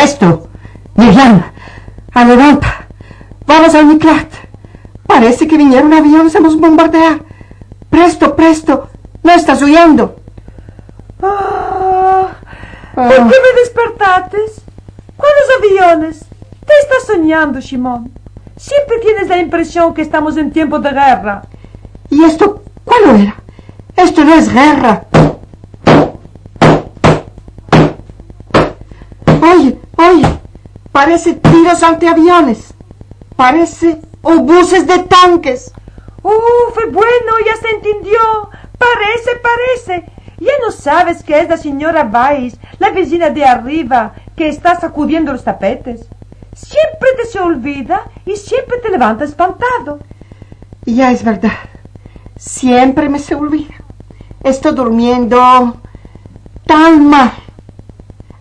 esto? Miriam, levanta. Vamos al Miklat. Parece que vinieron aviones a nos bombardear. Presto, presto. No estás huyendo. ¿Por qué me despertaste? ¿Cuáles aviones? Te estás soñando, Shimon. Siempre tienes la impresión que estamos en tiempo de guerra. ¿Y esto cuál era? Esto no es guerra. Oye, parece tiros antiaviones. Parece obuses de tanques. Bueno, ya se entendió. Parece. Ya no sabes que es la señora Weiss, la vecina de arriba, que está sacudiendo los tapetes. Siempre te se olvida y siempre te levanta espantado. Ya es verdad. Siempre me se olvida. Estoy durmiendo tan mal.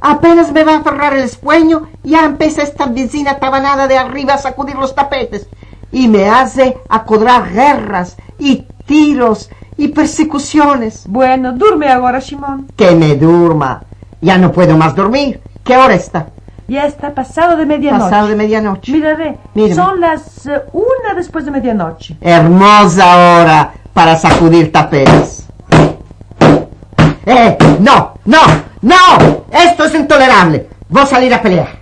Apenas me va a cerrar el sueño, ya empieza esta vecina tabanada de arriba a sacudir los tapetes. Y me hace acordar guerras y tiros y persecuciones. Bueno, duerme ahora, Shimon. Que me durma. Ya no puedo más dormir. ¿Qué hora está? Ya está pasado de medianoche. Pasado de medianoche. Mírame. Son las 1 después de medianoche. Hermosa hora para sacudir tapetes. No. Esto es intolerable. Voy a salir a pelear.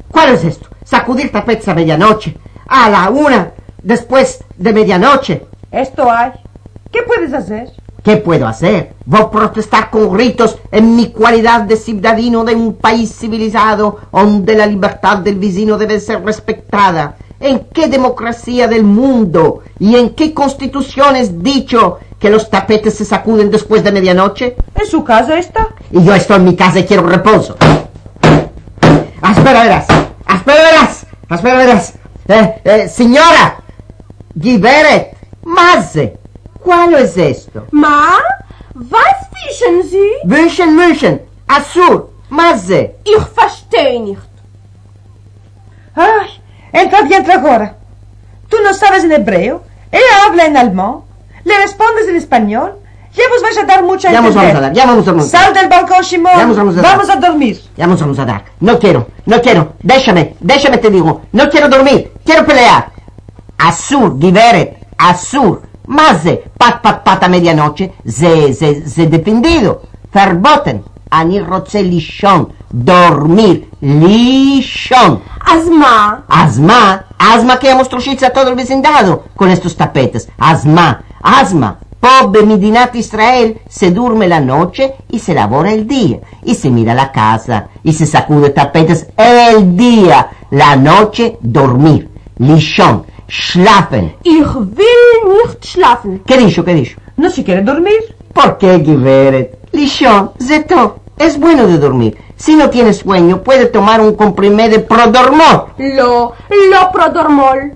¿Cuál es esto? Sacudir tapetes a medianoche. A la 1 después de medianoche. Esto hay. ¿Qué puedes hacer? ¿Qué puedo hacer? Voy a protestar con gritos en mi cualidad de ciudadano de un país civilizado donde la libertad del vecino debe ser respetada. ¿En qué democracia del mundo y en qué constitución es dicho que los tapetes se sacuden después de medianoche? ¿En su casa está? Y yo estoy en mi casa y quiero reposo. Espera verás. Señora, Giberet, Maze, ¿cuál es esto? Ma? Was wünschen Sie? Wünschen, Azul, Maze. Ich verstehe nicht. Ay, entra ahora. Tú no sabes en hebreo, ella habla en alemán, le respondes en español, ya vos vais a dar mucha a entender. Ya vamos a dar. Sal del balcón, Shimon, vamos a dormir. Ya vamos a dar. No quiero, déjame te digo, no quiero dormir, quiero pelear. Azul, Giberet, Azul, Maze, pat a medianoche, ze defendido, verboten, ani רוצה לישון, dormir, lichón. Asma que hemos truchado a todo el vecindado con estos tapetes. Asma. Pobre Midinat Israel se duerme la noche y se labora el día. Y se mira la casa y se sacude tapetes el día. La noche, dormir. Lichón. Schlafen. Ich will nicht schlafen. ¿Qué dicho? ¿No se quiere dormir? ¿Por qué, Giberet? Lichón, Zeto. Es bueno de dormir. Si no tiene sueño, puede tomar un comprimé de Prodormol. Lo Prodormol.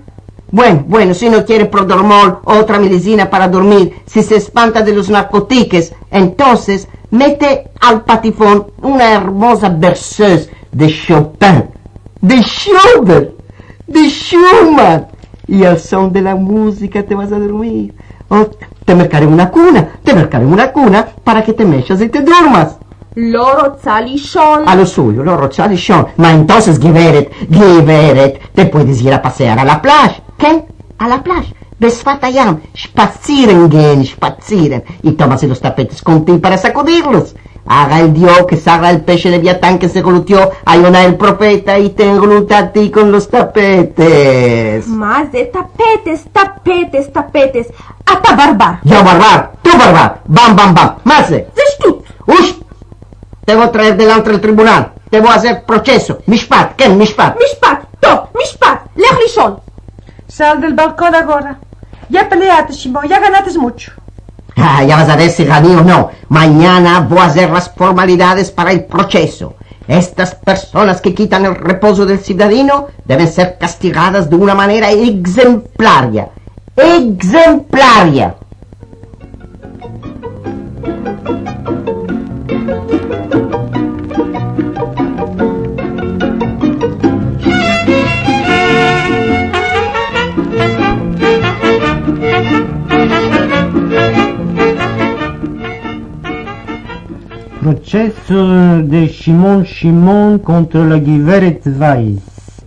Bueno, si no quiere Prodormol, otra medicina para dormir, si se espanta de los narcóticos, entonces mete al patifón una hermosa berceuse de Chopin, de Schubert, de Schumann, y al son de la música te vas a dormir. O te marcaré una cuna para que te mechas y te duermas. Lo רוצה לישון. A lo suyo, lo רוצה לישון. Ma entonces, Giberet, te puedes ir a pasear a la playa. ¿Qué? A la playa. Besfat hayam, spazieren, y tomas los tapetes contigo para sacudirlos. Haga el Dios que salga el pez leviatán que se glutió a Yonah el profeta y te engluta a ti con los tapetes. Más de tapetes. Ata barbar. Yo barbar, tú barbar. Bam. Más de. Ush. Te voy a traer delante del tribunal. Te voy a hacer proceso. Mishpat. ¿Qué? Mishpat. Lech לישון. Sal del balcón ahora. Ya peleaste, Shimon, ya ganaste mucho. Ya vas a ver si gané o no. Mañana voy a hacer las formalidades para el proceso. Estas personas que quitan el reposo del ciudadano deben ser castigadas de una manera exemplaria. proceso de Shimon contra la Giveret Weiss.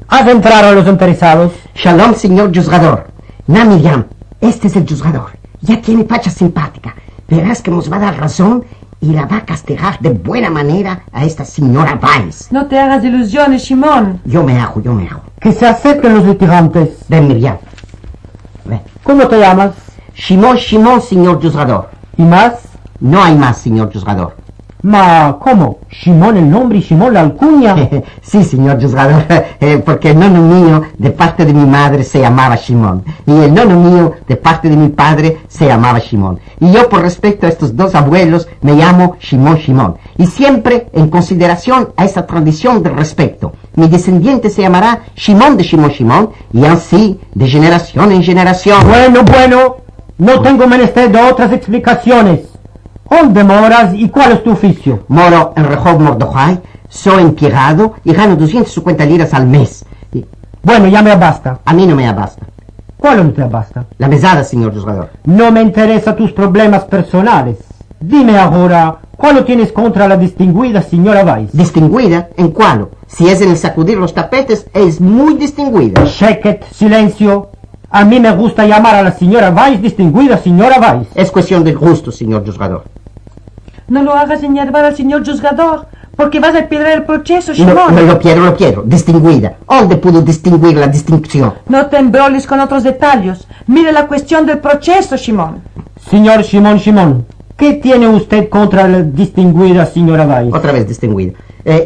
Haz entrar a los interesados. Shalom, señor juzgador. Na, Miriam, este es el juzgador. Ya tiene facha simpática. Verás que nos va a dar razón y la va a castigar de buena manera a esta señora Weiss. No te hagas ilusiones, Shimon. Yo me hago. Que se acerquen los litigantes. Ven, Miriam. Ven. ¿Cómo te llamas? Shimon, señor juzgador. ¿Y más? No hay más, señor juzgador. Ma, ¿cómo? ¿Shimon el nombre y Shimon la alcuña? Sí, señor juzgador, porque el nono mío de parte de mi madre se llamaba Shimon y el nono mío de parte de mi padre se llamaba Shimon. Y yo, por respecto a estos dos abuelos, me llamo Shimon. Y siempre en consideración a esa tradición de respeto, mi descendiente se llamará Shimon de Shimon y así de generación en generación. Bueno, no tengo menester de otras explicaciones. ¿Dónde moras y cuál es tu oficio? Moro en Rehov Mordojai, soy empleado y gano 250 liras al mes. Y Bueno, ya me basta. a mí no me basta. ¿Cuál no te basta? La mesada, señor juzgador. No me interesa tus problemas personales. Dime ahora, ¿cuál tienes contra la distinguida señora Weiss? ¿Distinguida? ¿En cuál? Si es en el sacudir los tapetes, es muy distinguida. Sheket, silencio. A mí me gusta llamar a la señora Weiss distinguida señora Weiss. Es cuestión de gusto, señor juzgador. No lo hagas enervar al señor juzgador, porque vas a perder el proceso, No, Shimon. no lo quiero. Distinguida. ¿Dónde pudo distinguir la distinción? No te embroles con otros detalles. Mire la cuestión del proceso, Shimon. Señor Shimon, ¿qué tiene usted contra la distinguida señora Weiss? Otra vez distinguida.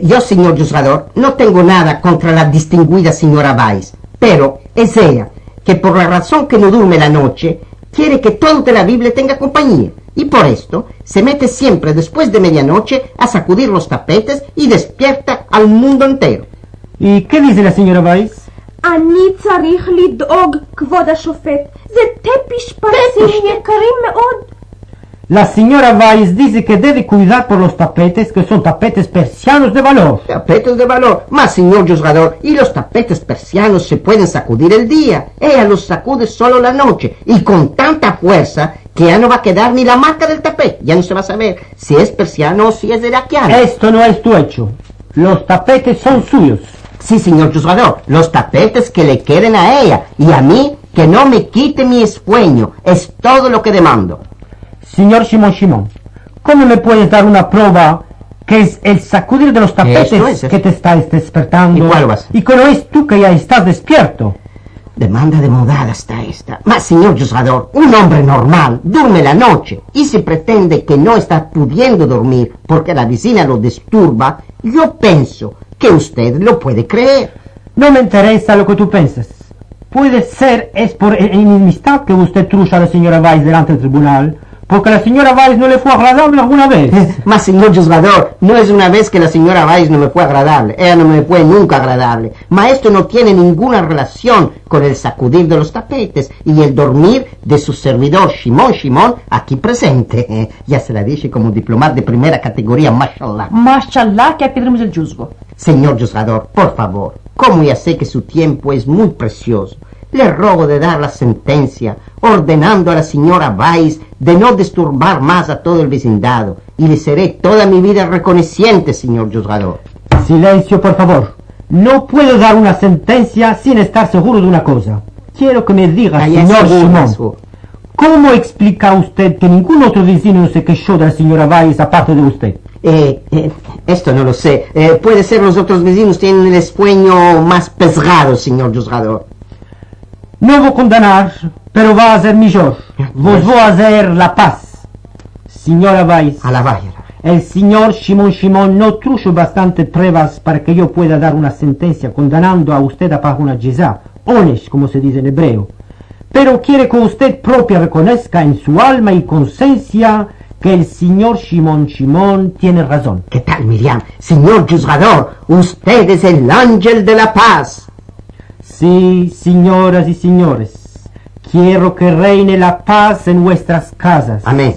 Yo, señor juzgador, no tengo nada contra la distinguida señora Weiss, pero es ella que por la razón que no duerme la noche, quiere que todo de la Biblia tenga compañía. Y por esto se mete siempre después de medianoche a sacudir los tapetes y despierta al mundo entero. ¿Y qué dice la señora Weiss? אני צריך לדאוג, כבוד השופט. זה טפיש פרסים יקרים מאוד. La señora Weiss dice que debe cuidar por los tapetes, que son tapetes persianos de valor. Tapetes de valor. Más, señor juzgador, y los tapetes persianos se pueden sacudir el día. Ella los sacude solo la noche y con tanta fuerza que ya no va a quedar ni la marca del tapete. Ya no se va a saber si es persiano o si es de iraquiano. Esto no es tu hecho. Los tapetes son suyos. Sí, señor juzgador, los tapetes que le queden a ella y a mí que no me quite mi sueño. Es todo lo que demando. Señor Shimon, ¿cómo me puedes dar una prueba que es el sacudir de los tapetes Eso es. que te estás despertando? ¿Y cuál va a ser? Y que no es tú que ya estás despierto. Demanda de modada está esta. Mas, señor juzgador, un hombre normal duerme la noche y si pretende que no está pudiendo dormir porque la vecina lo disturba, yo pienso que usted lo puede creer. No me interesa lo que tú piensas. Puede ser es por enemistad que usted trucha a la señora Weiss delante del tribunal, porque la señora Weiss no le fue agradable alguna vez. Mas, señor juzgador, no es una vez que la señora Weiss no me fue agradable. Ella no me fue nunca agradable. Mas esto no tiene ninguna relación con el sacudir de los tapetes y el dormir de su servidor Shimon, aquí presente. Ya se la dije como diplomado de primera categoría, mashallah. Mashallah, que perdemos el juzgo. Señor juzgador, por favor, como ya sé que su tiempo es muy precioso, le ruego de dar la sentencia, ordenando a la señora Weiss de no disturbar más a todo el vecindado, y le seré toda mi vida reconociente, señor juzgador. Silencio, por favor. No puedo dar una sentencia sin estar seguro de una cosa. Quiero que me diga, Ay, señor seguro, Shimon, seguro. ¿cómo explica usted que ningún otro vecino se quejó de la señora Weiss aparte de usted? Esto no lo sé. Puede ser los otros vecinos tienen el sueño más pesado, señor juzgador. No voy a condenar, pero va a ser mejor. Vos voy a hacer la paz. Señora Weiss, A la vaya. el señor Shimon no trujo bastante pruebas para que yo pueda dar una sentencia condenando a usted a pagar una jezá, onesh, como se dice en hebreo. Pero quiere que usted propia reconozca en su alma y conciencia que el señor Shimon tiene razón. ¿Qué tal, Miriam? Señor juzgador, usted es el ángel de la paz. Sí, señoras y señores, quiero que reine la paz en vuestras casas. Amén.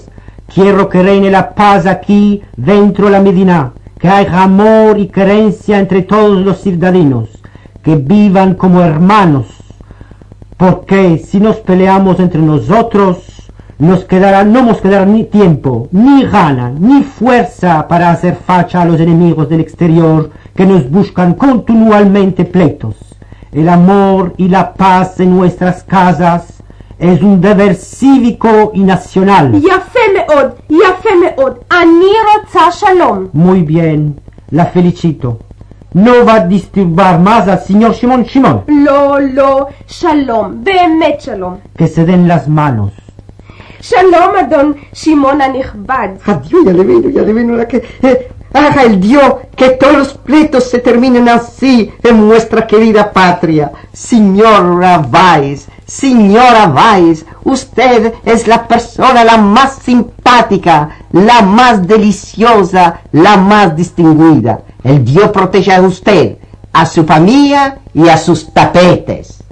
Quiero que reine la paz aquí dentro de la Medina, que haya amor y creencia entre todos los ciudadanos, que vivan como hermanos, porque si nos peleamos entre nosotros, no nos quedará ni tiempo, ni gana, ni fuerza para hacer facha a los enemigos del exterior que nos buscan continuamente pleitos. El amor y la paz en nuestras casas es un deber cívico y nacional. יפה מאוד. אני רוצה שלום. Muy bien, la felicito. No va a disturbar más al señor Shimon. לא, שלום. באמת שלום. Que se den las manos. שלום, אדון שמעון הנכבד. Adiós, ya le vino la que... haga el Dios que todos los pleitos se terminen así en nuestra querida patria. Señora Weiss, usted es la persona la más simpática, la más deliciosa, la más distinguida. El Dios proteja a usted, a su familia y a sus tapetes.